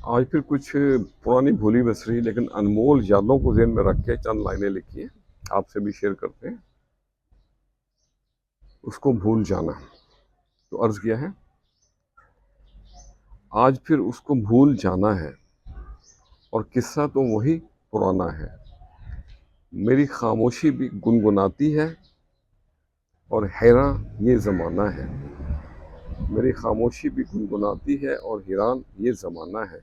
आज फिर कुछ पुरानी भूली बिसरी लेकिन अनमोल यादों को ज़हन में रख के चंद लाइनें लिखी हैं, आपसे भी शेयर करते हैं। उसको भूल जाना। तो अर्ज़ किया है, आज फिर उसको भूल जाना है और किस्सा तो वही पुराना है। मेरी खामोशी भी गुनगुनाती है और हैरान ये ज़माना है। मेरी खामोशी भी गुनगुनाती है और हैरान ये ज़माना है।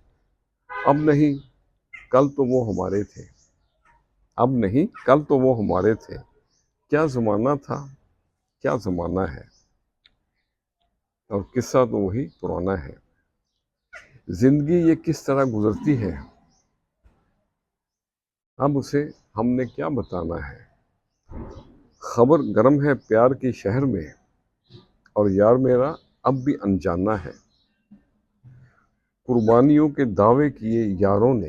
अब नहीं कल तो वो हमारे थे, अब नहीं कल तो वो हमारे थे। क्या ज़माना था, क्या ज़माना है, और किस्सा तो वही पुराना है। ज़िंदगी ये किस तरह गुज़रती है, अब उसे हमने क्या बताना है। खबर गर्म है प्यार के शहर में और यार मेरा अब भी अनजाना है। कुर्बानियों के दावे किए यारों ने,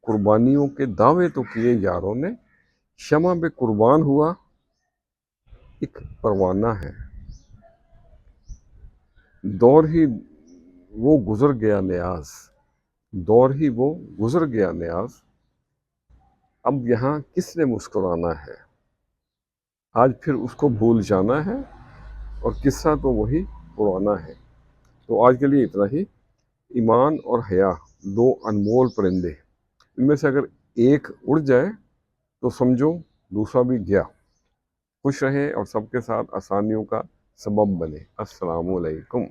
कुर्बानियों के दावे तो किए यारों ने, शमा पे कुर्बान हुआ एक परवाना है। दौर ही वो गुज़र गया नियाज़, दौर ही वो गुज़र गया नियाज़, अब यहाँ किसने मुस्कुराना है। आज फिर उसको भूल जाना है और किस्सा तो वही पुराना है। तो आज के लिए इतना ही। ईमान और हया दो अनमोल परिंदे, इनमें से अगर एक उड़ जाए तो समझो दूसरा भी गया। खुश रहें और सबके साथ आसानियों का सबब बने। अस्सलामु अलैकुम।